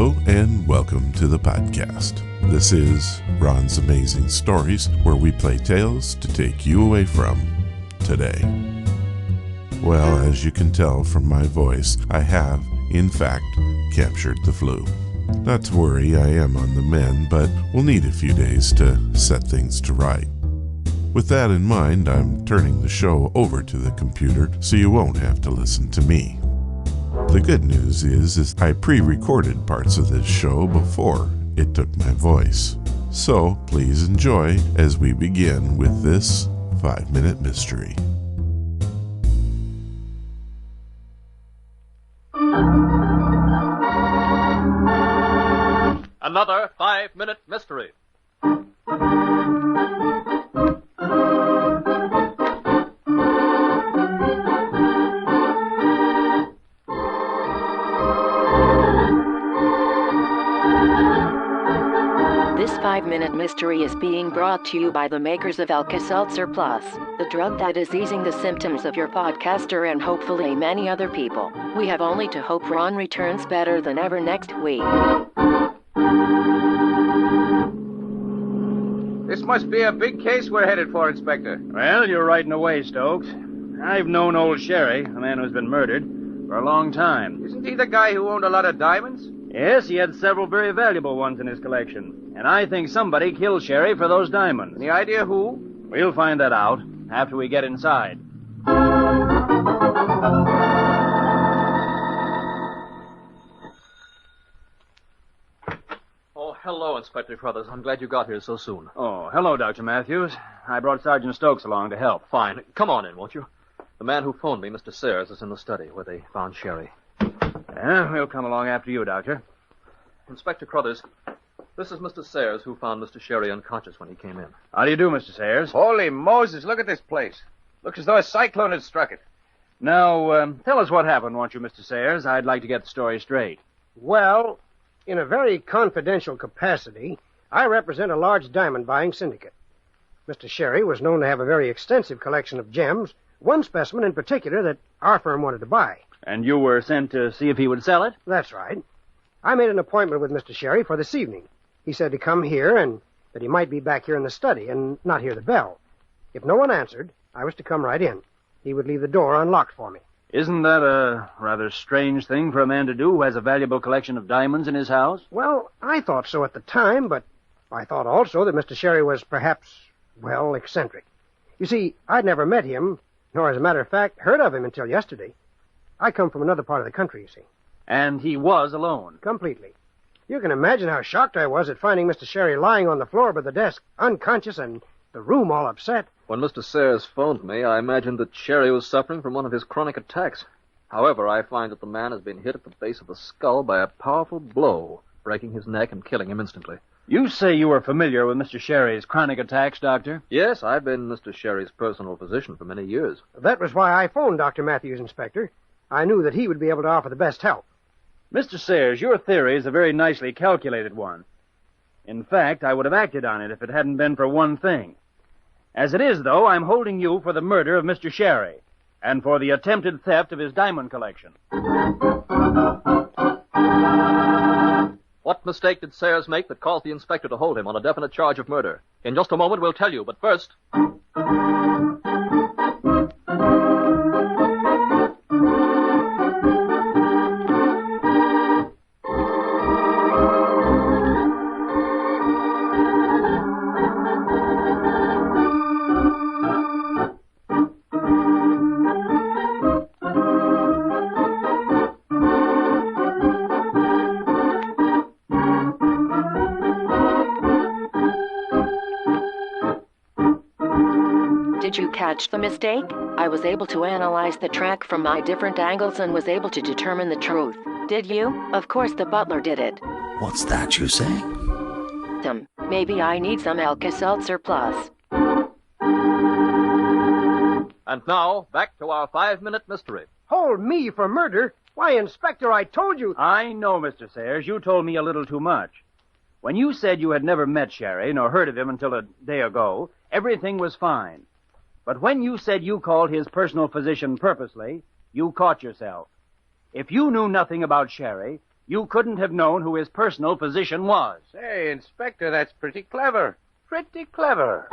Hello and welcome to the podcast. This is Ron's Amazing Stories, where we play tales to take you away from today. Well, as you can tell from my voice, I have, in fact, captured the flu. Not to worry, I am on the mend, but we'll need a few days to set things to right. With that in mind, I'm turning the show over to the computer so you won't have to listen to me. The good news is I pre-recorded parts of this show before it took my voice. So please enjoy as we begin with this 5-minute mystery. Another 5-minute mystery. This 5-minute mystery is being brought to you by the makers of Alka-Seltzer Plus, the drug that is easing the symptoms of your podcaster and hopefully many other people. We have only to hope Ron returns better than ever next week. This must be a big case we're headed for, Inspector. Well, you're right in a way, Stokes. I've known old Sherry, the man who's been murdered, for a long time. Isn't he the guy who owned a lot of diamonds? Yes, he had several very valuable ones in his collection. And I think somebody killed Sherry for those diamonds. Any idea who? We'll find that out after we get inside. Oh, hello, Inspector Crothers. I'm glad you got here so soon. Oh, hello, Dr. Matthews. I brought Sergeant Stokes along to help. Fine. Come on in, won't you? The man who phoned me, Mr. Sayers, is in the study where they found Sherry. Yeah, we'll come along after you, Doctor. Inspector Crothers, this is Mr. Sayers who found Mr. Sherry unconscious when he came in. How do you do, Mr. Sayers? Holy Moses, look at this place. Looks as though a cyclone had struck it. Now, tell us what happened, won't you, Mr. Sayers? I'd like to get the story straight. Well, in a very confidential capacity, I represent a large diamond buying syndicate. Mr. Sherry was known to have a very extensive collection of gems, one specimen in particular that our firm wanted to buy. And you were sent to see if he would sell it? That's right. I made an appointment with Mr. Sherry for this evening. He said to come here and that he might be back here in the study and not hear the bell. If no one answered, I was to come right in. He would leave the door unlocked for me. Isn't that a rather strange thing for a man to do who has a valuable collection of diamonds in his house? Well, I thought so at the time, but I thought also that Mr. Sherry was perhaps, well, eccentric. You see, I'd never met him, nor, as a matter of fact, heard of him until yesterday. I come from another part of the country, you see. And he was alone? Completely. You can imagine how shocked I was at finding Mr. Sherry lying on the floor by the desk, unconscious, and the room all upset. When Mr. Sayers phoned me, I imagined that Sherry was suffering from one of his chronic attacks. However, I find that the man has been hit at the base of the skull by a powerful blow, breaking his neck and killing him instantly. You say you were familiar with Mr. Sherry's chronic attacks, Doctor? Yes, I've been Mr. Sherry's personal physician for many years. That was why I phoned Dr. Matthews, Inspector. I knew that he would be able to offer the best help. Mr. Sayers, your theory is a very nicely calculated one. In fact, I would have acted on it if it hadn't been for one thing. As it is, though, I'm holding you for the murder of Mr. Sherry and for the attempted theft of his diamond collection. What mistake did Sayers make that caused the inspector to hold him on a definite charge of murder? In just a moment, we'll tell you, but first... Did you catch the mistake? I was able to analyze the track from my different angles and was able to determine the truth. Did you? Of course the butler did it. What's that you say? Maybe I need some Alka-Seltzer Plus. And now, back to our 5-minute mystery. Hold me for murder? Why, Inspector, I told you... I know, Mr. Sayers. You told me a little too much. When you said you had never met Sherry, nor heard of him until a day ago, everything was fine. But when you said you called his personal physician purposely, you caught yourself. If you knew nothing about Sherry, You couldn't have known who his personal physician was. Say, Inspector, that's pretty clever. Pretty clever.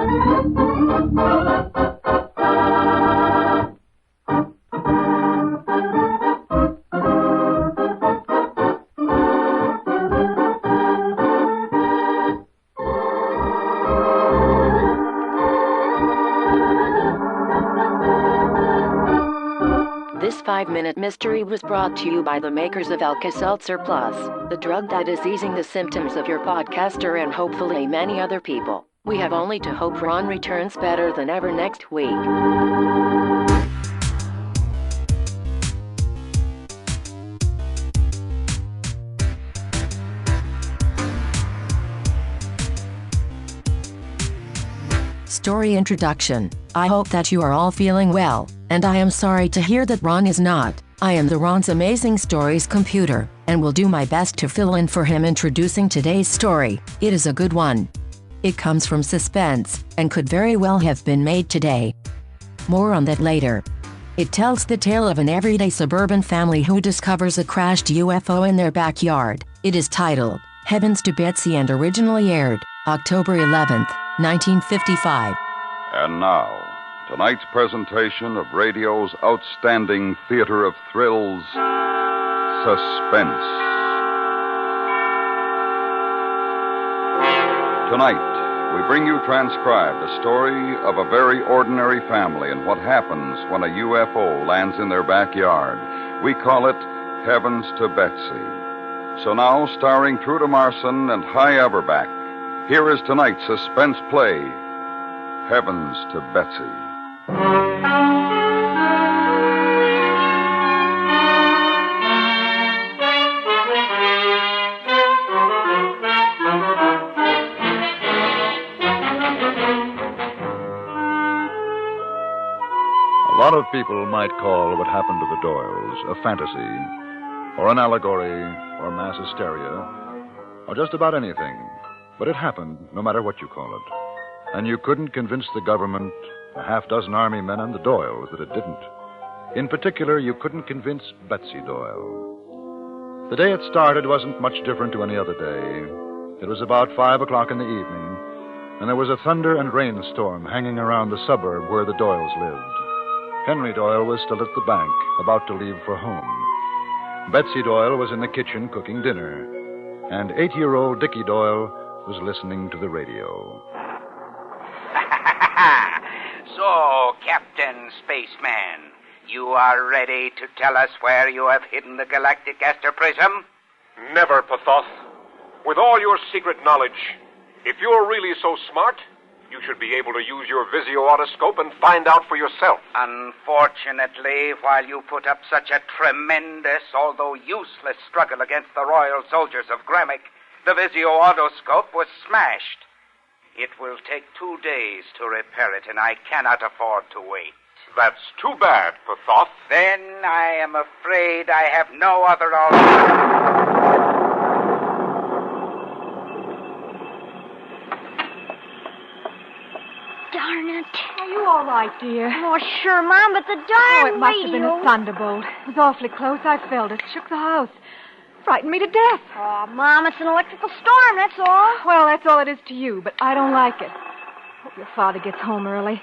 This 5-minute mystery was brought to you by the makers of Alka-Seltzer Plus, the drug that is easing the symptoms of your podcaster and hopefully many other people. We have only to hope Ron returns better than ever next week. Story introduction. I hope that you are all feeling well, and I am sorry to hear that Ron is not. I am the Ron's Amazing Stories computer, and will do my best to fill in for him introducing today's story. It is a good one. It comes from Suspense, and could very well have been made today. More on that later. It tells the tale of an everyday suburban family who discovers a crashed UFO in their backyard. It is titled, Heavens to Betsy, and originally aired October 11th, 1955. And now, tonight's presentation of radio's outstanding theater of thrills, Suspense. Tonight, we bring you transcribed a story of a very ordinary family and what happens when a UFO lands in their backyard. We call it Heavens to Betsy. So now, starring Trude Marson and Hy Averback, here is tonight's suspense play, Heavens to Betsy. A lot of people might call what happened to the Doyles a fantasy, or an allegory, or mass hysteria, or just about anything. But it happened, no matter what you call it. And you couldn't convince the government, a half-dozen army men, and the Doyles that it didn't. In particular, you couldn't convince Betsy Doyle. The day it started wasn't much different to any other day. It was about 5 o'clock in the evening, and there was a thunder and rainstorm hanging around the suburb where the Doyles lived. Henry Doyle was still at the bank, about to leave for home. Betsy Doyle was in the kitchen cooking dinner, and 8-year-old Dickie Doyle was listening to the radio. So, Captain Spaceman, you are ready to tell us where you have hidden the galactic aster prism? Never, Pathoth. With all your secret knowledge, if you're really so smart, you should be able to use your visio-autoscope and find out for yourself. Unfortunately, while you put up such a tremendous, although useless struggle against the royal soldiers of Gramick, the visio-autoscope was smashed. It will take 2 days to repair it, and I cannot afford to wait. That's too bad, Pathoth. Then I am afraid I have no other alternative. Darn it. Are you all right, dear? Oh, sure, Mom, but the darn it must have been a thunderbolt. It was awfully close. I felt it. Shook the house. Frightened me to death. Oh, Mom, it's an electrical storm, that's all. Well, that's all it is to you, but I don't like it. Hope your father gets home early.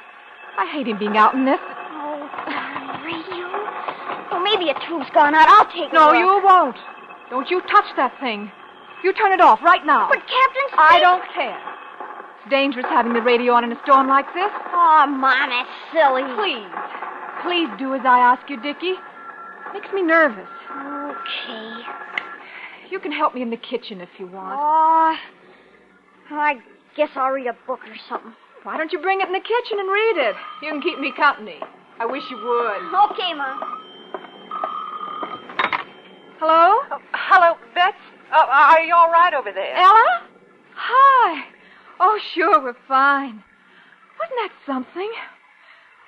I hate him being out in this. Oh, radio. Well, maybe a tube's gone out. I'll take it. No, you won't. Don't you touch that thing. You turn it off right now. But, Captain Space... I don't care. It's dangerous having the radio on in a storm like this. Oh, Mom, that's silly. Please do as I ask you, Dickie. Makes me nervous. Okay. You can help me in the kitchen if you want. Oh, I guess I'll read a book or something. Why don't you bring it in the kitchen and read it? You can keep me company. I wish you would. Okay, Mom. Hello? Hello, Bets. Are you all right over there? Ella? Hi. Oh, sure, we're fine. Wasn't that something?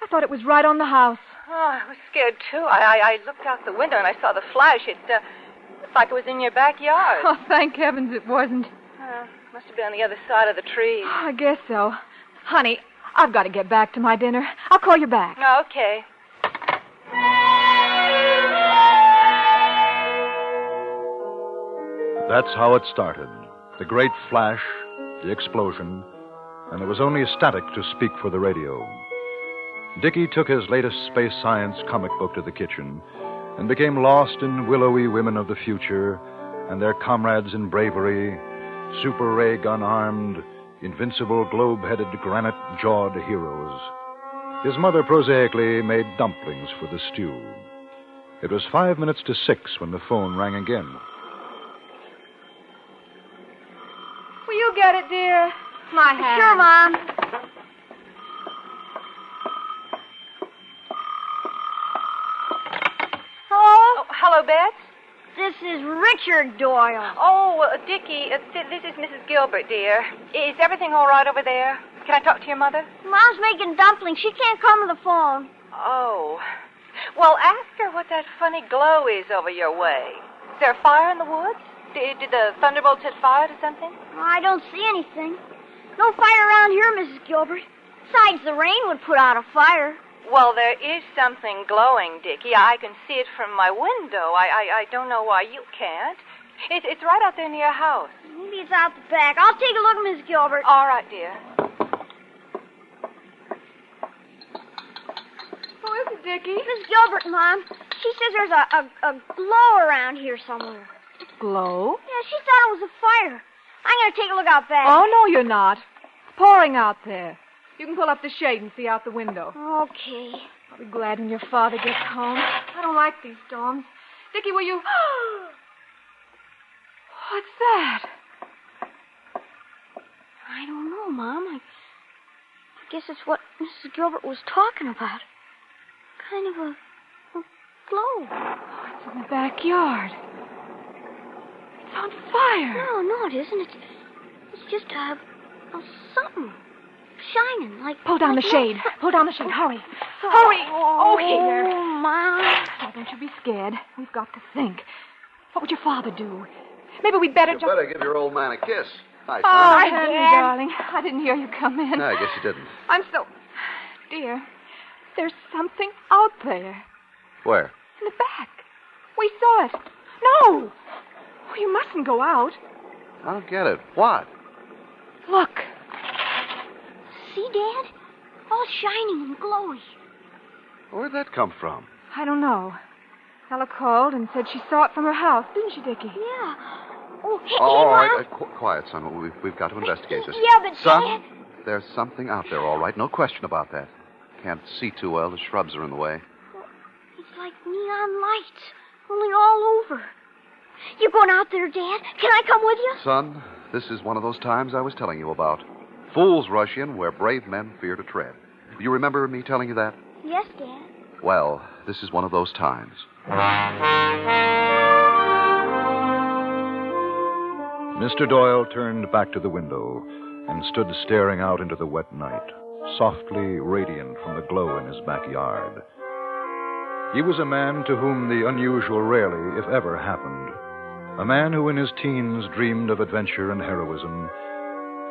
I thought it was right on the house. Oh, I was scared, too. I looked out the window and I saw the flash. It looked like it was in your backyard. Oh, thank heavens it wasn't. Must have been on the other side of the trees. I guess so. Honey, I've got to get back to my dinner. I'll call you back. Okay. That's how it started. The great flash, the explosion, and there was only static to speak for the radio. Dickie took his latest space science comic book to the kitchen and became lost in willowy women of the future and their comrades in bravery, super ray gun-armed, invincible globe-headed, granite-jawed heroes. His mother prosaically made dumplings for the stew. It was 5 minutes to 6 when the phone rang again. Will you get it, dear? My hand. Sure, Mom. Hello? Oh, hello, Beth. This is Richard Doyle. Oh, Dickie, this is Mrs. Gilbert, dear. Is everything all right over there? Can I talk to your mother? Mom's making dumplings. She can't come to the phone. Oh. Well, ask her what that funny glow is over your way. Is there a fire in the woods? Did the thunderbolt set fire to something? I don't see anything. No fire around here, Mrs. Gilbert. Besides, the rain would put out a fire. Well, there is something glowing, Dickie. I can see it from my window. I don't know why you can't. It's right out there near your house. Maybe it's out the back. I'll take a look, Mrs. Gilbert. All right, dear. Who is it, Dickie? Miss Gilbert, Mom. She says there's a glow around here somewhere. Glow? Yeah, she thought it was a fire. I'm going to take a look out back. Oh, no, you're not. It's pouring out there. You can pull up the shade and see out the window. Okay. I'll be glad when your father gets home. I don't like these storms. Dickie, will you... What's that? I don't know, Mom. I guess it's what Mrs. Gilbert was talking about. Kind of a glow. Oh, it's in the backyard. It's on fire. No, it isn't. It's just something shining like... Pull down the shade. Pull down the shade. Hurry. Hurry. Oh, here. Mom. Oh, don't you be scared. We've got to think. What would your father do? Maybe we'd better You better give your old man a kiss. Hi, son. Oh, Henry, darling. I didn't hear you come in. No, I guess you didn't. I'm so... Dear, there's something out there. Where? In the back. We saw it. No! Oh, you mustn't go out. I don't get it. What? Look. See, Dad? All shining and glowy. Where'd that come from? I don't know. Ella called and said she saw it from her house, didn't she, Dickie? Yeah. Oh, hey, All Mom. right. Quiet, son. We've got to investigate this. Yeah, but Son, Dad... there's something out there, all right. No question about that. Can't see too well. The shrubs are in the way. It's like neon lights, only all over. You going out there, Dad? Can I come with you? Son, this is one of those times I was telling you about. Fools rush in where brave men fear to tread. You remember me telling you that? Yes, Dad. Well, this is one of those times. Mr. Doyle turned back to the window and stood staring out into the wet night, softly radiant from the glow in his backyard. He was a man to whom the unusual rarely, if ever, happened. A man who in his teens dreamed of adventure and heroism,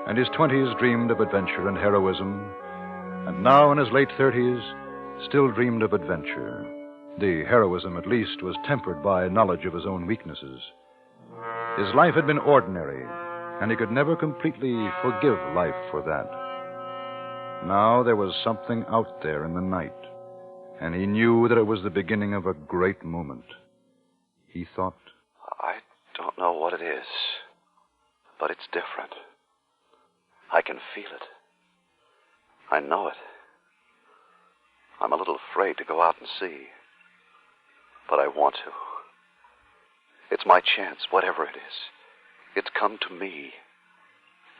and his 20s dreamed of adventure and heroism, and now in his late 30s still dreamed of adventure. The heroism, at least, was tempered by knowledge of his own weaknesses. His life had been ordinary, and he could never completely forgive life for that. Now there was something out there in the night, and he knew that it was the beginning of a great moment. He thought, I don't know what it is, but it's different. I can feel it. I know it. I'm a little afraid to go out and see, but I want to. It's my chance, whatever it is. It's come to me,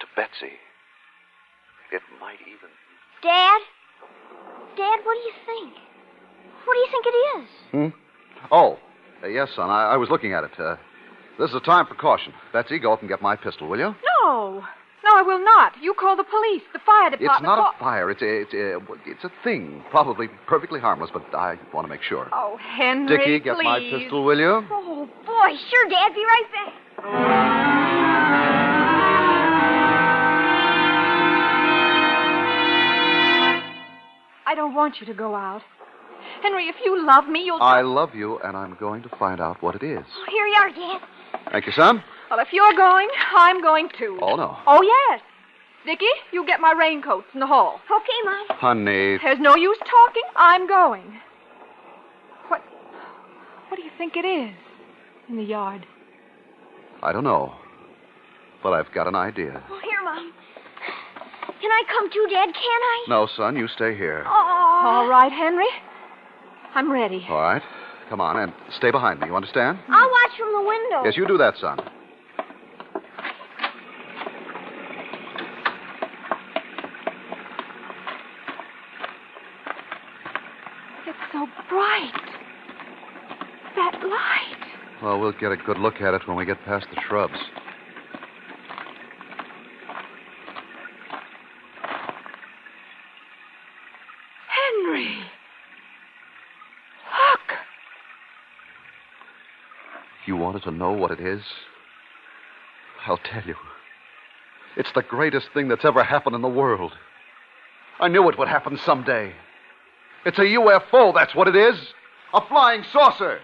to Betsy. It might even... Dad? Dad, what do you think? What do you think it is? Oh, yes, son. I was looking at it. This is a time for caution. Betsy, go up and get my pistol, will you? No. No, I will not. You call the police, the fire department. It's not a fire. It's a thing. Probably perfectly harmless, but I want to make sure. Oh, Henry, Dickie, get please. my pistol, will you? Oh, boy, sure, Dad. Be right back. I don't want you to go out. Henry, if you love me, you'll... I love you, and I'm going to find out what it is. Oh, here you are, Dad. Thank you, son. Well, if you're going, I'm going too. Oh, no. Oh, yes. Dickie, you get my raincoats in the hall. Okay, Mom. Honey. There's no use talking. I'm going. What do you think it is in the yard? I don't know. But I've got an idea. Oh, here, Mom. Can I come too, Dad? Can I? No, son, you stay here. Oh. All right, Henry. I'm ready. All right. Come on, and stay behind me, you understand? I'll watch from the window. Yes, you do that, son. It's so bright. That light. Well, we'll get a good look at it when we get past the shrubs. Henry. Look. You wanted to know what it is? I'll tell you. It's the greatest thing that's ever happened in the world. I knew it would happen someday. It's a UFO, that's what it is. A flying saucer.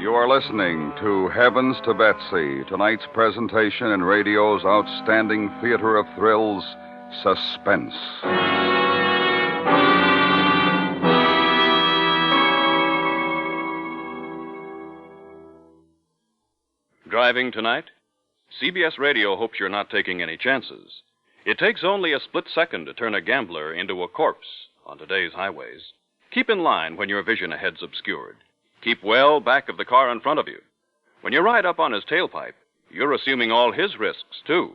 You are listening to Heavens to Betsy, tonight's presentation in radio's outstanding theater of thrills, Suspense. Driving tonight? CBS Radio hopes you're not taking any chances. It takes only a split second to turn a gambler into a corpse on today's highways. Keep in line when your vision ahead's obscured. Keep well back of the car in front of you. When you ride up on his tailpipe, you're assuming all his risks, too.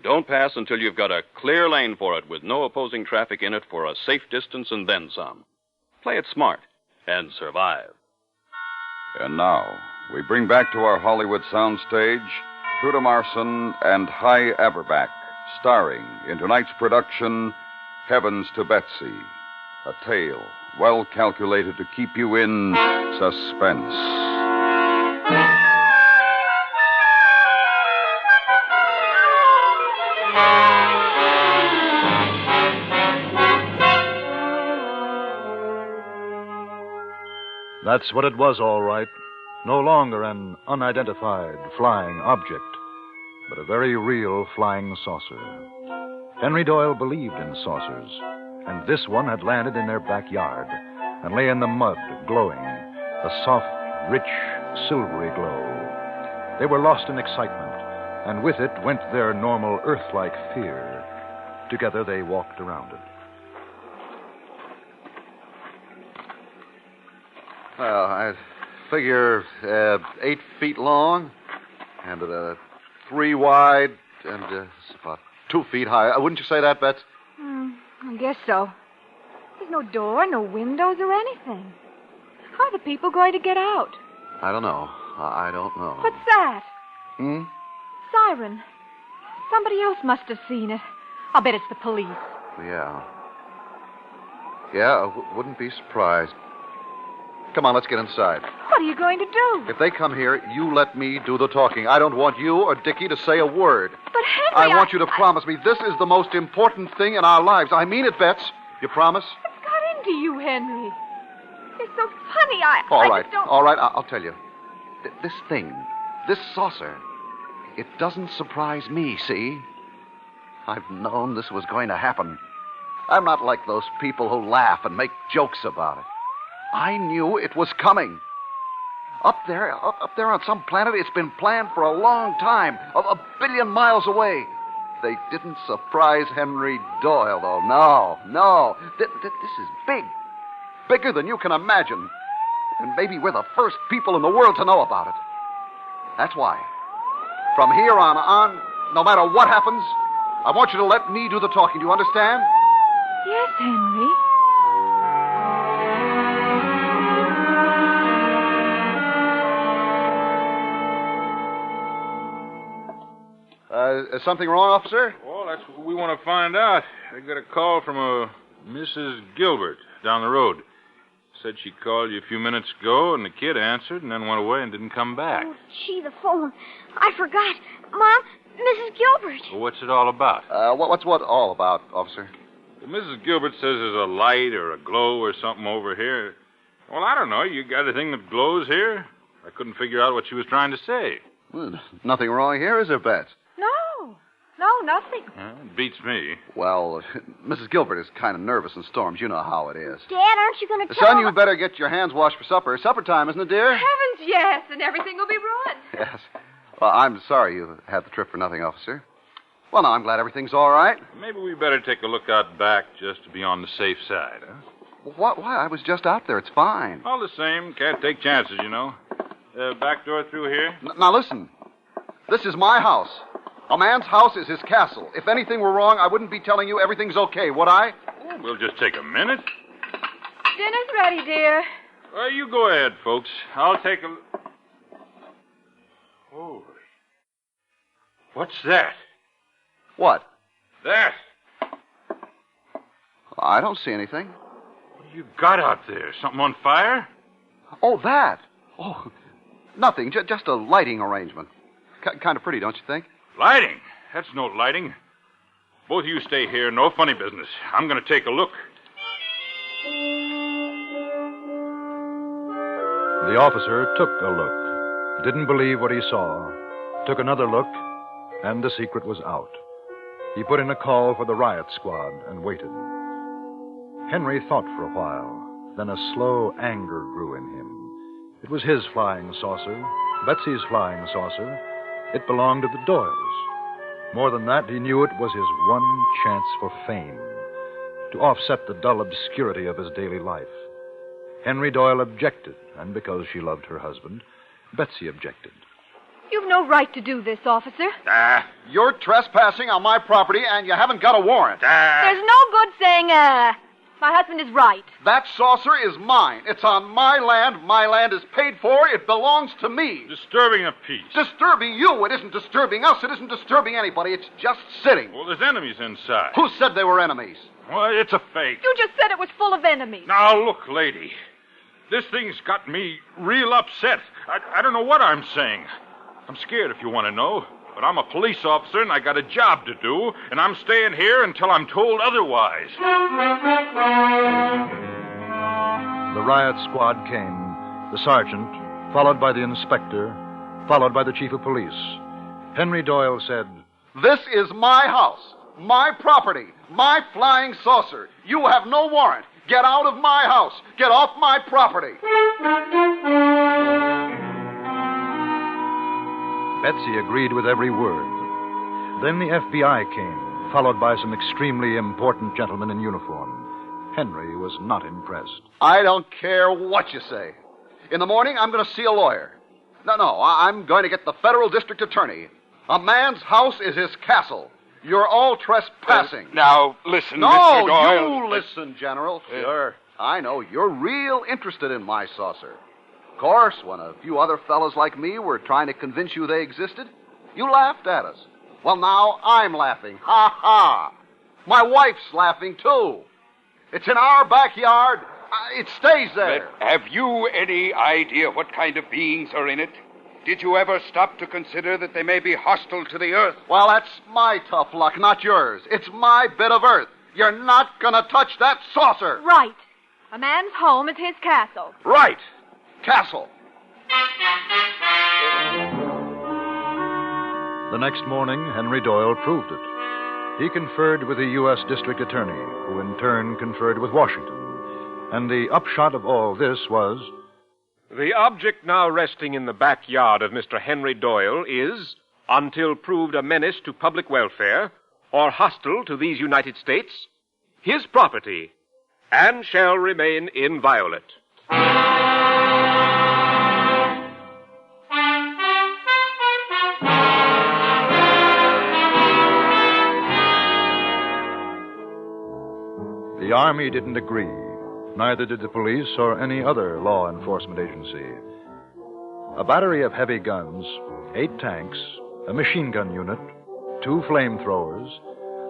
Don't pass until you've got a clear lane for it with no opposing traffic in it for a safe distance and then some. Play it smart and survive. And now, we bring back to our Hollywood soundstage Truda Marson and Hy Averback, starring in tonight's production, Heavens to Betsy, a tale well calculated to keep you in suspense. That's what it was, all right. No longer an unidentified flying object, but a very real flying saucer. Henry Doyle believed in saucers, and this one had landed in their backyard and lay in the mud, glowing, a soft, rich, silvery glow. They were lost in excitement, and with it went their normal Earth-like fear. Together they walked around it. Well, I figure 8 feet long and 3 wide and about 2 feet high. Wouldn't you say that, Bets? I guess so. There's no door, no windows or anything. How are the people going to get out? I don't know. I don't know. What's that? Hmm? Siren. Somebody else must have seen it. I'll bet it's the police. Yeah. Yeah, I wouldn't be surprised. Come on, let's get inside. What are you going to do? If they come here, you let me do the talking. I don't want you or Dickie to say a word. But Henry, I want you to promise me this is the most important thing in our lives. I mean it, Bets. You promise? What's got into you, Henry? You're so funny. All I right, just don't... all right. I'll tell you. This thing, this saucer, it doesn't surprise me, see? I've known this was going to happen. I'm not like those people who laugh and make jokes about it. I knew it was coming. Up there on some planet, it's been planned for a long time, a billion miles away. They didn't surprise Henry Doyle, though. No. This is big. Bigger than you can imagine. And maybe we're the first people in the world to know about it. That's why, from here on, no matter what happens, I want you to let me do the talking. Do you understand? Yes, Henry. Is something wrong, officer? Well, that's what we want to find out. I got a call from a Mrs. Gilbert down the road. Said she called you a few minutes ago, and the kid answered and then went away and didn't come back. Oh, gee, the phone. I forgot. Mom, Mrs. Gilbert. Well, what's it all about? What's what all about, officer? Well, Mrs. Gilbert says there's a light or a glow or something over here. Well, I don't know. You got anything that glows here? I couldn't figure out what she was trying to say. Well, nothing wrong here, is there, Bets? No, nothing. It beats me. Well, Mrs. Gilbert is kind of nervous in storms. You know how it is. Dad, aren't you going to Son, you better get your hands washed for supper. Supper time, isn't it, dear? Heavens, yes, and everything will be ruined. Yes. Well, I'm sorry you had the trip for nothing, officer. Well, now, I'm glad everything's all right. Maybe we better take a look out back just to be on the safe side, huh? Why? I was just out there. It's fine. All the same, can't take chances, you know. Back door through here? Now, listen. This is my house. A man's house is his castle. If anything were wrong, I wouldn't be telling you everything's okay, would I? Oh, we'll just take a minute. Dinner's ready, dear. Well, you go ahead, folks. I'll take a... Holy. What's that? What? That. I don't see anything. What have you got out there? Something on fire? Oh, that. Oh, nothing. Just a lighting arrangement. Kind of pretty, don't you think? Lighting? That's no lighting. Both of you stay here. No funny business. I'm going to take a look. The officer took a look, didn't believe what he saw, took another look, and the secret was out. He put in a call for the riot squad and waited. Henry thought for a while. Then a slow anger grew in him. It was his flying saucer, Betsy's flying saucer. It belonged to the Doyles. More than that, he knew it was his one chance for fame, to offset the dull obscurity of his daily life. Henry Doyle objected, and because she loved her husband, Betsy objected. You've no right to do this, officer. You're trespassing on my property, and you haven't got a warrant. There's no good saying, my husband is right. That saucer is mine. It's on my land. My land is paid for. It belongs to me. Disturbing the peace. Disturbing you. It isn't disturbing us. It isn't disturbing anybody. It's just sitting. Well, there's enemies inside. Who said they were enemies? Well, it's a fake. You just said it was full of enemies. Now, look, lady. This thing's got me real upset. I don't know what I'm saying. I'm scared if you want to know. But I'm a police officer, and I got a job to do, and I'm staying here until I'm told otherwise. The riot squad came, the sergeant, followed by the inspector, followed by the chief of police. Henry Doyle said, This is my house, my property, my flying saucer. You have no warrant. Get out of my house. Get off my property. Betsy agreed with every word. Then the FBI came, followed by some extremely important gentlemen in uniform. Henry was not impressed. I don't care what you say. In the morning, I'm going to see a lawyer. No, I'm going to get the federal district attorney. A man's house is his castle. You're all trespassing. Now, listen, no, Mr. Doyle. You listen, General. Sure. I know you're real interested in my saucer. Of course, when a few other fellas like me were trying to convince you they existed, you laughed at us. Well, now I'm laughing. Ha ha. My wife's laughing, too. It's in our backyard. It stays there. But have you any idea what kind of beings are in it? Did you ever stop to consider that they may be hostile to the earth? Well, that's my tough luck, not yours. It's my bit of earth. You're not going to touch that saucer. Right. A man's home is his castle. Right. Castle. The next morning, Henry Doyle proved it. He conferred with the U.S. District Attorney, who in turn conferred with Washington. And the upshot of all this was... The object now resting in the backyard of Mr. Henry Doyle is, until proved a menace to public welfare or hostile to these United States, his property, and shall remain inviolate. The Army didn't agree. Neither did the police or any other law enforcement agency. A battery of heavy guns, 8 tanks, a machine gun unit, 2 flamethrowers,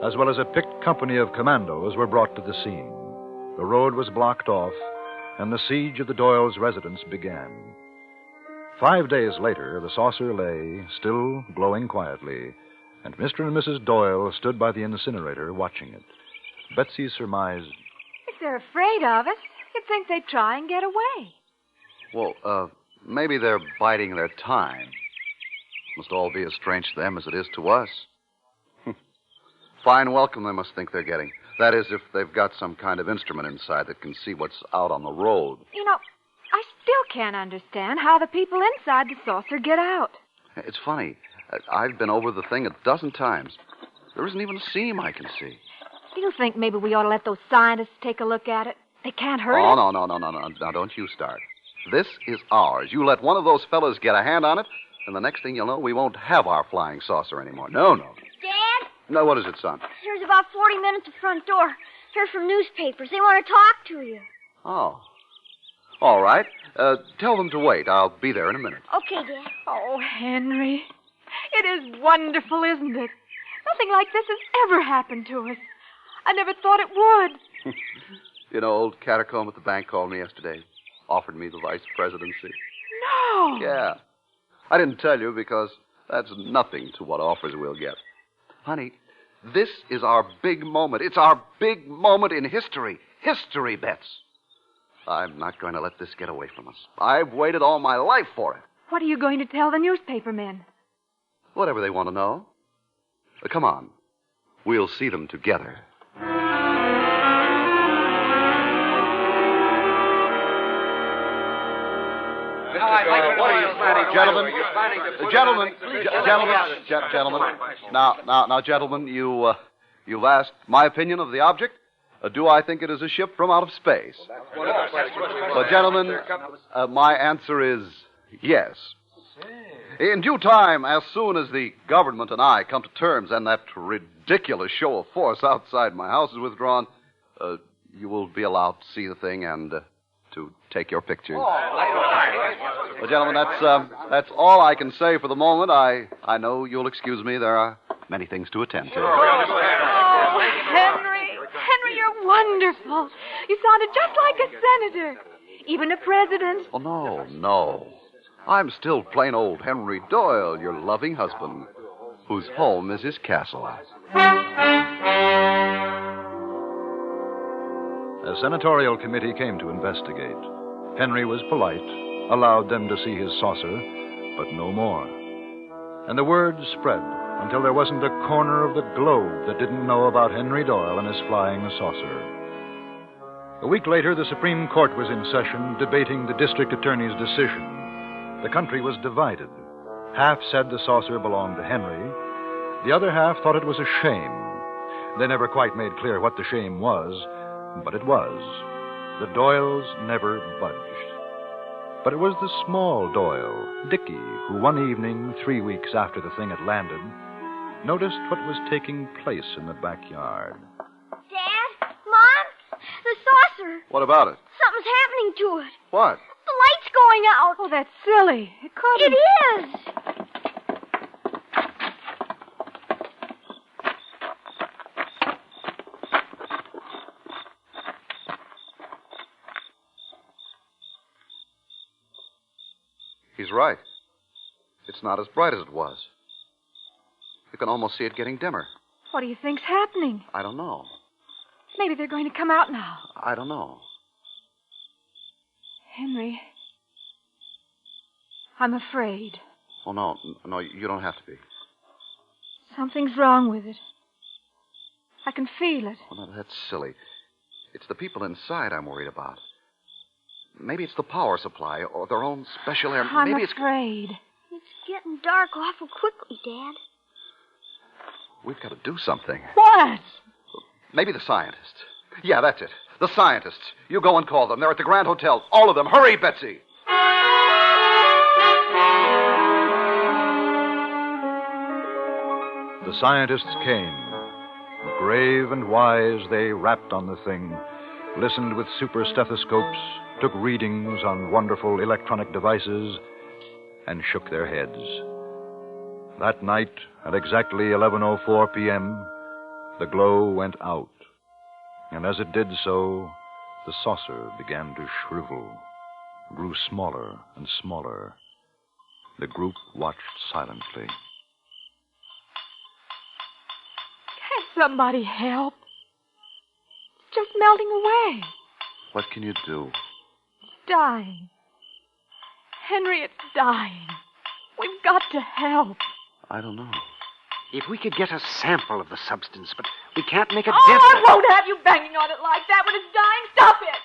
as well as a picked company of commandos were brought to the scene. The road was blocked off, and the siege of the Doyles' residence began. 5 days later, the saucer lay, still glowing quietly, and Mr. and Mrs. Doyle stood by the incinerator watching it. Betsy surmised, If they're afraid of us, you'd think they'd try and get away. Well, maybe they're biding their time. Must all be as strange to them as it is to us. Fine welcome they must think they're getting. That is, if they've got some kind of instrument inside that can see what's out on the road. You know, I still can't understand how the people inside the saucer get out. It's funny. I've been over the thing 12 times. There isn't even a seam I can see. Do you think maybe we ought to let those scientists take a look at it? They can't hurt Oh, us. no. Now, don't you start. This is ours. You let one of those fellas get a hand on it, and the next thing you'll know, we won't have our flying saucer anymore. No. Dad? No, what is it, son? There's about 40 men at the front door. Heard from newspapers. They want to talk to you. Oh. All right. Tell them to wait. I'll be there in a minute. Okay, Dad. Oh, Henry. It is wonderful, isn't it? Nothing like this has ever happened to us. I never thought it would. You know, old Catacomb at the bank called me yesterday. Offered me the vice presidency. No. Yeah. I didn't tell you because that's nothing to what offers we'll get. Honey, this is our big moment. It's our big moment in history. History, Bets. I'm not going to let this get away from us. I've waited all my life for it. What are you going to tell the newspaper men? Whatever they want to know. Come on. We'll see them together. Gentlemen. Now, gentlemen, you've asked my opinion of the object. Do I think it is a ship from out of space? But, gentlemen, my answer is yes. In due time, as soon as the government and I come to terms and that ridiculous show of force outside my house is withdrawn, you will be allowed to see the thing and to take your pictures. Well, gentlemen, that's all I can say for the moment. I know you'll excuse me. There are many things to attend to. Oh, Henry, you're wonderful. You sounded just like a senator, even a president. Oh, no. I'm still plain old Henry Doyle, your loving husband, whose home is his castle. A senatorial committee came to investigate. Henry was polite, allowed them to see his saucer, but no more. And the word spread until there wasn't a corner of the globe that didn't know about Henry Doyle and his flying saucer. A week later, the Supreme Court was in session debating the district attorney's decision. The country was divided. Half said the saucer belonged to Henry. The other half thought it was a shame. They never quite made clear what the shame was, but it was. The Doyles never budged. But it was the small Doyle, Dickie, who one evening, 3 weeks after the thing had landed, noticed what was taking place in the backyard. Dad? Mom? The saucer. What about it? Something's happening to it. What? The light's going out. Oh, that's silly. It couldn't. It is. He's right. It's not as bright as it was. You can almost see it getting dimmer. What do you think's happening? I don't know. Maybe they're going to come out now. I don't know. Henry, I'm afraid. Oh, no, you don't have to be. Something's wrong with it. I can feel it. Oh, no, that's silly. It's the people inside I'm worried about. Maybe it's the power supply or their own special air. I'm Maybe afraid. It's getting dark awful quickly, Dad. We've got to do something. What? Maybe the scientists. Yeah, that's it. The scientists. You go and call them. They're at the Grand Hotel. All of them. Hurry, Betsy. The scientists came. Grave and wise, they rapped on the thing, listened with super stethoscopes, took readings on wonderful electronic devices, and shook their heads. That night, at exactly 11:04 p.m., the glow went out. And as it did so, the saucer began to shrivel, grew smaller and smaller, The group watched silently. Can't somebody help? It's just melting away. What can you do? It's dying. Henry, it's dying. We've got to help. I don't know. If we could get a sample of the substance, but we can't make a Oh, definite... I won't have you banging on it like that when it's dying. Stop it!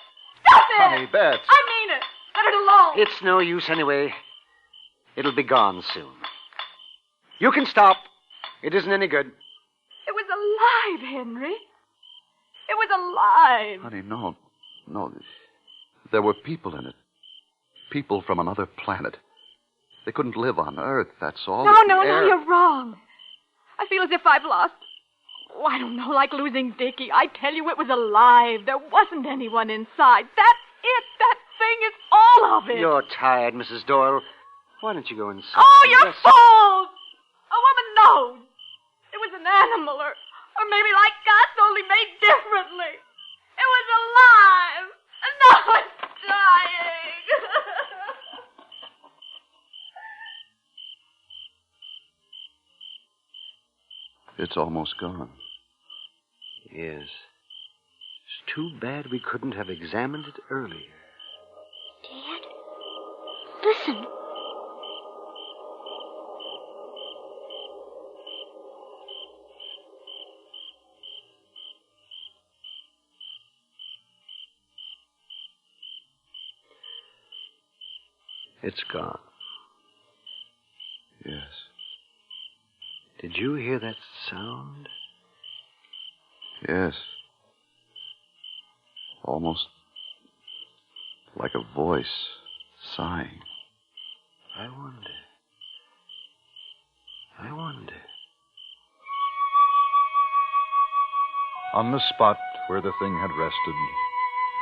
Stop it! Honey, Bets. I mean it. Let it alone. It's no use anyway. It'll be gone soon. You can stop. It isn't any good. It was alive, Henry. It was alive. Honey, no. No. There were people in it. People from another planet. They couldn't live on Earth, that's all. No, you're wrong. I feel as if I've lost... Oh, I don't know, like losing Dickie. I tell you, it was alive. There wasn't anyone inside. That's it. That thing is all of it. You're tired, Mrs. Doyle. Why don't you go inside? Oh, you're fools! A woman knows. It was an animal, or maybe like us, only made differently. It was alive. And now it's dying. It's almost gone. Yes. It's too bad we couldn't have examined it earlier. Dad, listen. It's gone. Yes. Did you hear that sound? Yes. Almost like a voice sighing. I wonder. On the spot where the thing had rested,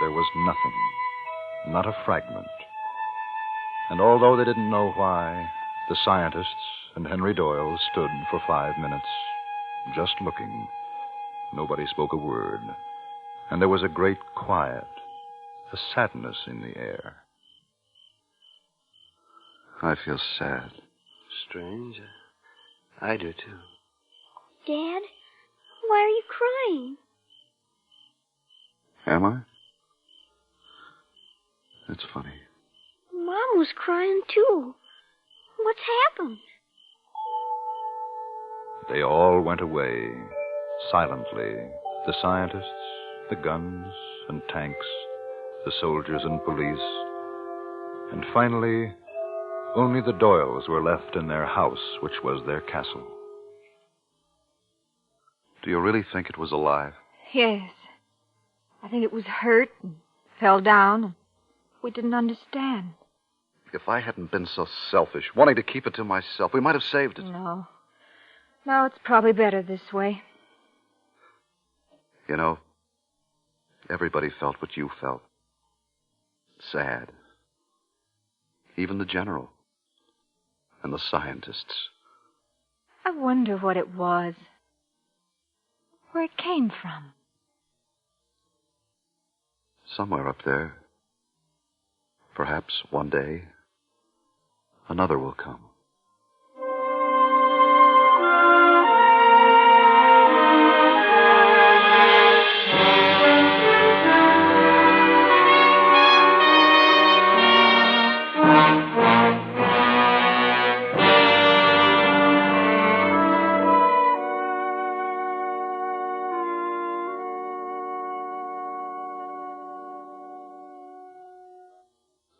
there was nothing, not a fragment. And although they didn't know why, the scientists and Henry Doyle stood for 5 minutes, just looking. Nobody spoke a word, and there was a great quiet, a sadness in the air. I feel sad. Strange. I do, too. Dad, why are you crying? Am I? It's funny. Mom was crying, too. What's happened? They all went away, silently. The scientists, the guns and tanks, the soldiers and police. And finally, only the Doyles were left in their house, which was their castle. Do you really think it was alive? Yes. I think it was hurt and fell down, and we didn't understand. If I hadn't been so selfish, wanting to keep it to myself, we might have saved it. No, it's probably better this way. You know, everybody felt what you felt. Sad. Even the general. And the scientists. I wonder what it was. Where it came from. Somewhere up there. Perhaps one day, another will come.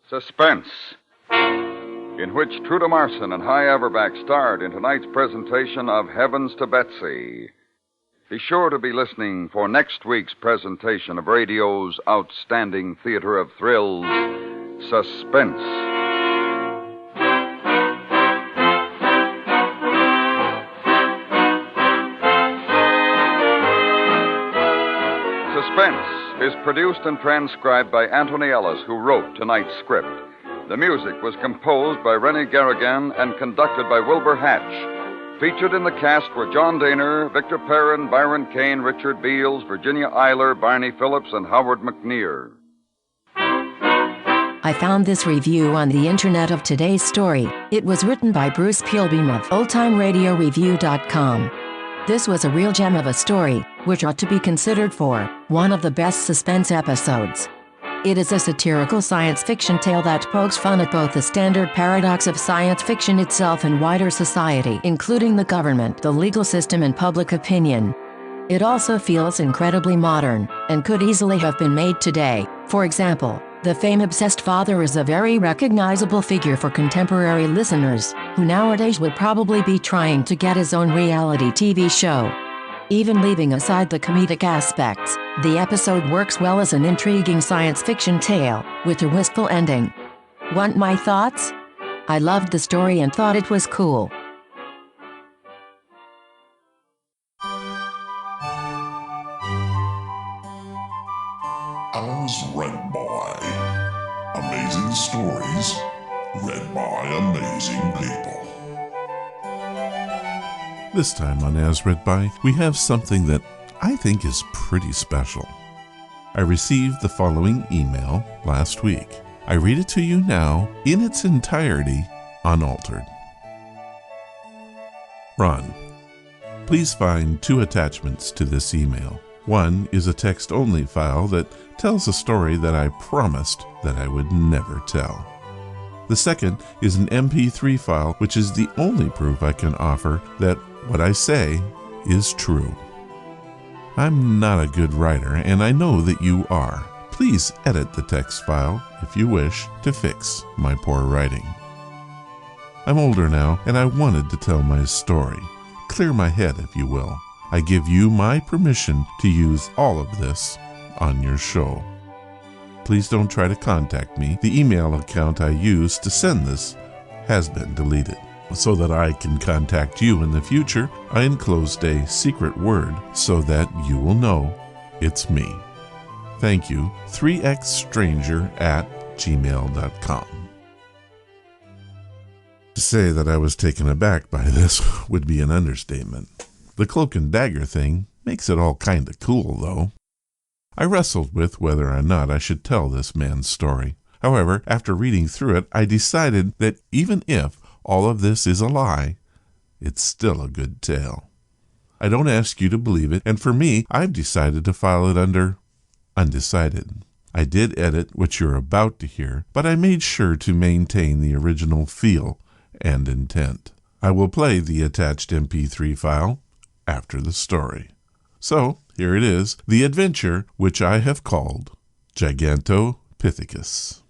Suspense, in which Truda Marson and Hy Averback starred in tonight's presentation of Heavens to Betsy. Be sure to be listening for next week's presentation of radio's outstanding theater of thrills, Suspense. Suspense is produced and transcribed by Anthony Ellis, who wrote tonight's script. The music was composed by Rennie Garrigan and conducted by Wilbur Hatch. Featured in the cast were John Dehner, Victor Perrin, Byron Kane, Richard Beals, Virginia Eiler, Barney Phillips, and Howard McNear. I found this review on the internet of today's story. It was written by Bruce Pilbeam of OldTimeRadioReview.com. This was a real gem of a story, which ought to be considered for one of the best suspense episodes. It is a satirical science fiction tale that pokes fun at both the standard paradox of science fiction itself and wider society, including the government, the legal system, and public opinion. It also feels incredibly modern, and could easily have been made today. For example, the fame-obsessed father is a very recognizable figure for contemporary listeners, who nowadays would probably be trying to get his own reality TV show. Even leaving aside the comedic aspects, the episode works well as an intriguing science fiction tale, with a wistful ending. Want my thoughts? I loved the story and thought it was cool. As read by Amazing Stories, read by amazing people. This time on As Read By, we have something that I think is pretty special. I received the following email last week. I read it to you now in its entirety, unaltered. Ron, please find 2 attachments to this email. One is a text-only file that tells a story that I promised that I would never tell. The second is an MP3 file, which is the only proof I can offer that what I say is true. I'm not a good writer, and I know that you are. Please edit the text file, if you wish, to fix my poor writing. I'm older now, and I wanted to tell my story. Clear my head, if you will. I give you my permission to use all of this on your show. Please don't try to contact me. The email account I used to send this has been deleted. So that I can contact you in the future, I enclosed a secret word so that you will know it's me. Thank you, 3xstranger@gmail.com. To say that I was taken aback by this would be an understatement. The cloak and dagger thing makes it all kind of cool, though. I wrestled with whether or not I should tell this man's story. However, after reading through it, I decided that even if all of this is a lie, it's still a good tale. I don't ask you to believe it, and for me, I've decided to file it under undecided. I did edit what you're about to hear, but I made sure to maintain the original feel and intent. I will play the attached MP3 file after the story. So, here it is, the adventure which I have called Gigantopithecus.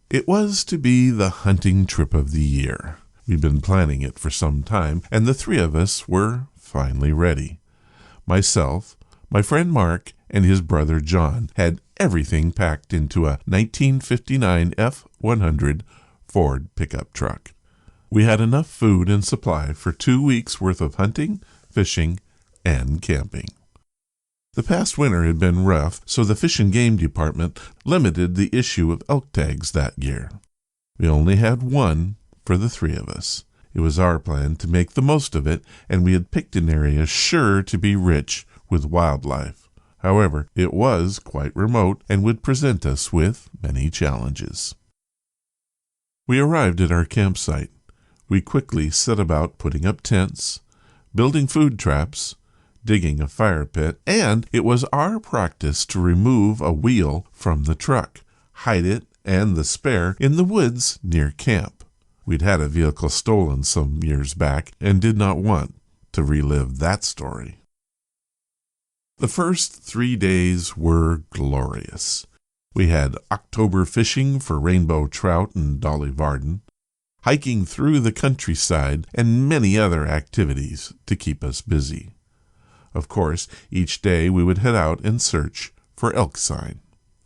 It was to be the hunting trip of the year. We'd been planning it for some time, and the 3 of us were finally ready. Myself, my friend Mark, and his brother John had everything packed into a 1959 F-100 Ford pickup truck. We had enough food and supply for 2 weeks' worth of hunting, fishing, and camping. The past winter had been rough, so the Fish and Game Department limited the issue of elk tags that year. We only had one for the 3 of us. It was our plan to make the most of it, and we had picked an area sure to be rich with wildlife. However, it was quite remote and would present us with many challenges. We arrived at our campsite. We quickly set about putting up tents, building food traps, digging a fire pit, and it was our practice to remove a wheel from the truck, hide it and the spare in the woods near camp. We'd had a vehicle stolen some years back and did not want to relive that story. The first 3 days were glorious. We had October fishing for rainbow trout and Dolly Varden, hiking through the countryside, and many other activities to keep us busy. Of course, each day we would head out and search for elk sign.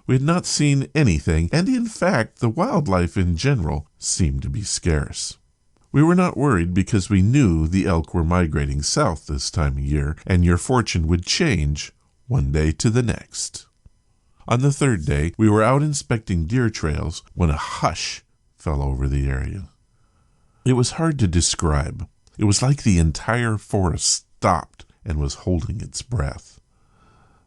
We had not seen anything, and in fact, the wildlife in general seemed to be scarce. We were not worried because we knew the elk were migrating south this time of year, and your fortune would change one day to the next. On the 3rd day, we were out inspecting deer trails when a hush fell over the area. It was hard to describe. It was like the entire forest stopped and was holding its breath.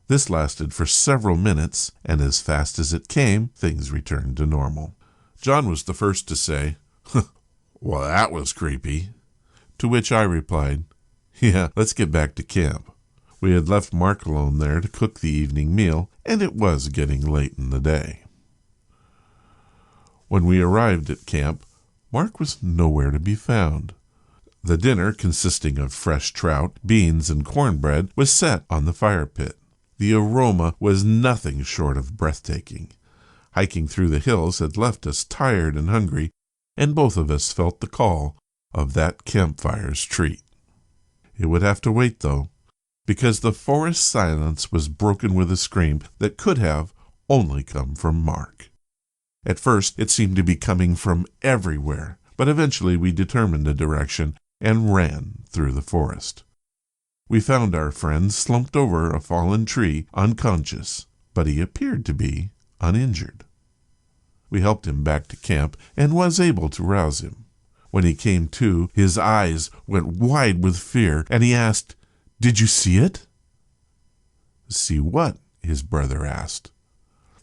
This lasted for several minutes, and as fast as it came, things returned to normal. John was the first to say, "Well, that was creepy." To which I replied, "Yeah, let's get back to camp." We had left Mark alone there to cook the evening meal, and it was getting late in the day. When we arrived at camp, Mark was nowhere to be found. The dinner, consisting of fresh trout, beans, and cornbread, was set on the fire pit. The aroma was nothing short of breathtaking. Hiking through the hills had left us tired and hungry, and both of us felt the call of that campfire's treat. It would have to wait, though, because the forest silence was broken with a scream that could have only come from Mark. At first, it seemed to be coming from everywhere, but eventually we determined a direction and ran through the forest. We found our friend slumped over a fallen tree, unconscious, but he appeared to be uninjured. We helped him back to camp and was able to rouse him. When he came to, his eyes went wide with fear, and he asked, "Did you see it?" "See what?" his brother asked.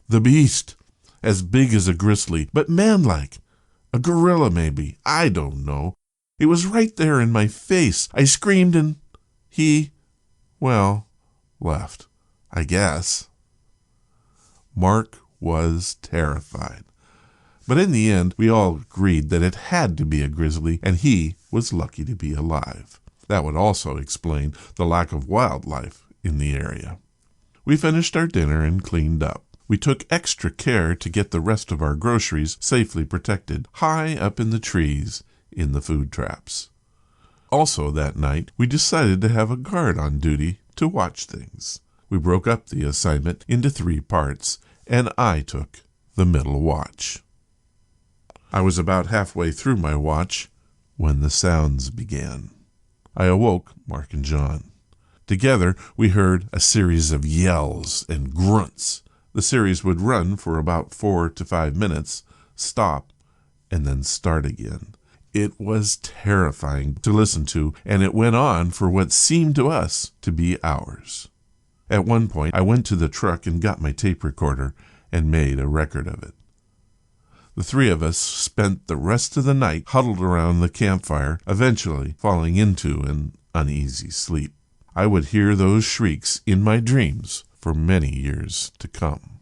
"The beast, as big as a grizzly, but man-like. A gorilla, maybe. I don't know. It was right there in my face. I screamed and he, well, left, I guess." Mark was terrified. But in the end, we all agreed that it had to be a grizzly, and he was lucky to be alive. That would also explain the lack of wildlife in the area. We finished our dinner and cleaned up. We took extra care to get the rest of our groceries safely protected, high up in the trees in the food traps. Also that night, we decided to have a guard on duty to watch things. We broke up the assignment into 3 parts, and I took the middle watch. I was about halfway through my watch when the sounds began. I awoke Mark and John. Together, we heard a series of yells and grunts. The series would run for about 4 to 5 minutes, stop, and then start again. It was terrifying to listen to, and it went on for what seemed to us to be hours. At one point, I went to the truck and got my tape recorder and made a record of it. The 3 of us spent the rest of the night huddled around the campfire, eventually falling into an uneasy sleep. I would hear those shrieks in my dreams for many years to come.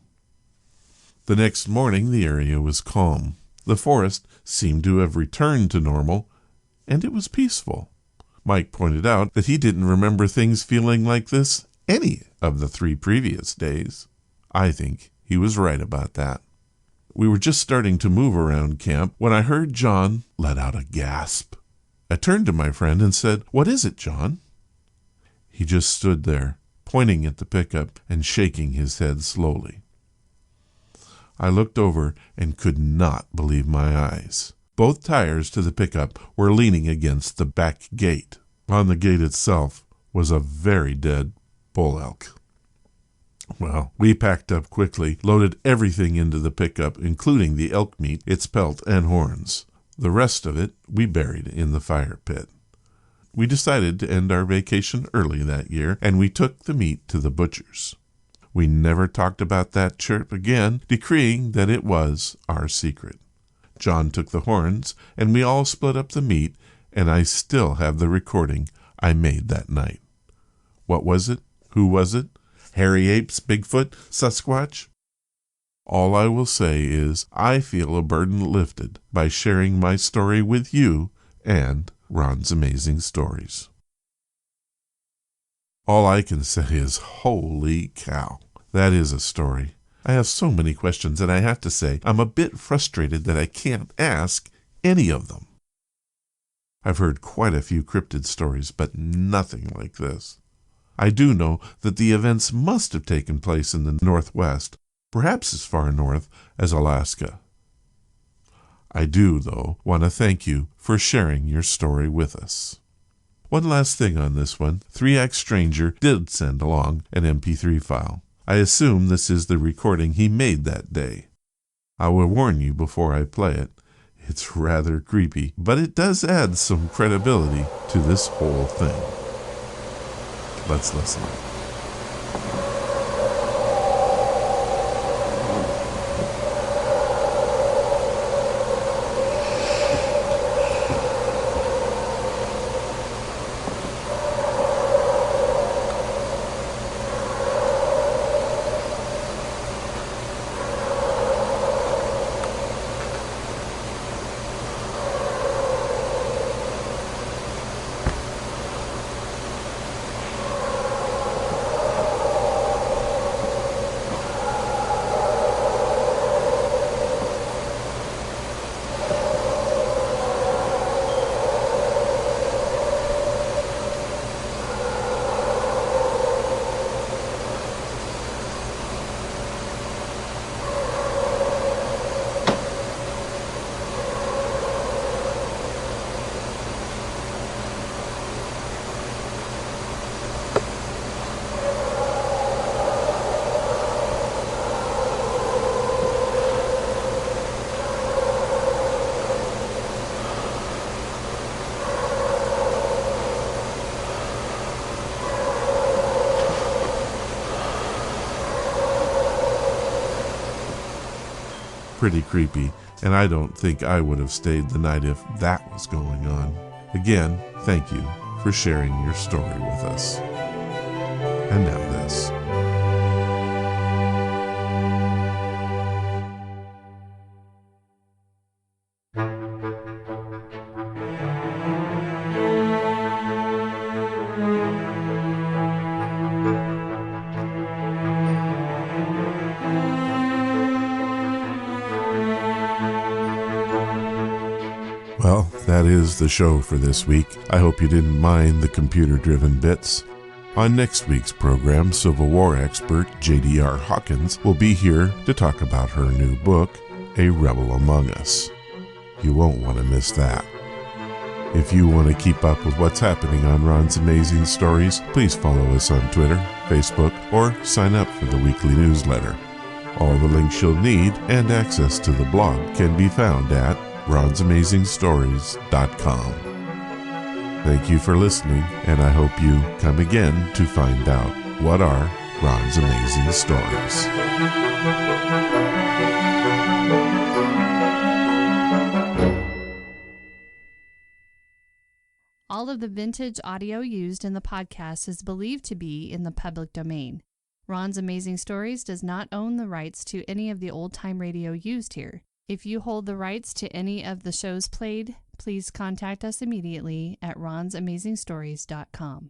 The next morning, the area was calm. The forest seemed to have returned to normal, and it was peaceful. Mike pointed out that he didn't remember things feeling like this any of the 3 previous days. I think he was right about that. We were just starting to move around camp when I heard John let out a gasp. I turned to my friend and said, "What is it, John?" He just stood there, pointing at the pickup and shaking his head slowly. I looked over and could not believe my eyes. Both tires to the pickup were leaning against the back gate. On the gate itself was a very dead bull elk. Well, we packed up quickly, loaded everything into the pickup, including the elk meat, its pelt, and horns. The rest of it we buried in the fire pit. We decided to end our vacation early that year, and we took the meat to the butcher's. We never talked about that trip again, decreeing that it was our secret. John took the horns, and we all split up the meat, and I still have the recording I made that night. What was it? Who was it? Hairy apes, Bigfoot, Sasquatch? All I will say is I feel a burden lifted by sharing my story with you and Ron's Amazing Stories. All I can say is, holy cow, that is a story. I have so many questions, and I have to say I'm a bit frustrated that I can't ask any of them. I've heard quite a few cryptid stories, but nothing like this. I do know that the events must have taken place in the Northwest, perhaps as far north as Alaska. I do, though, want to thank you for sharing your story with us. One last thing on this one. 3X Stranger did send along an MP3 file. I assume this is the recording he made that day. I will warn you before I play it. It's rather creepy, but it does add some credibility to this whole thing. Let's listen. pretty creepy, and I don't think I would have stayed the night if that was going on. Again, thank you for sharing your story with us. And now this. Well, that is the show for this week. I hope you didn't mind the computer-driven bits. On next week's program, Civil War expert J.D.R. Hawkins will be here to talk about her new book, A Rebel Among Us. You won't want to miss that. If you want to keep up with what's happening on Ron's Amazing Stories, please follow us on Twitter, Facebook, or sign up for the weekly newsletter. All the links you'll need and access to the blog can be found at ronsamazingstories.com. Thank you for listening, and I hope you come again to find out what are Ron's Amazing Stories. All of the vintage audio used in the podcast is believed to be in the public domain. Ron's Amazing Stories does not own the rights to any of the old-time radio used here. If you hold the rights to any of the shows played, please contact us immediately at ronsamazingstories.com.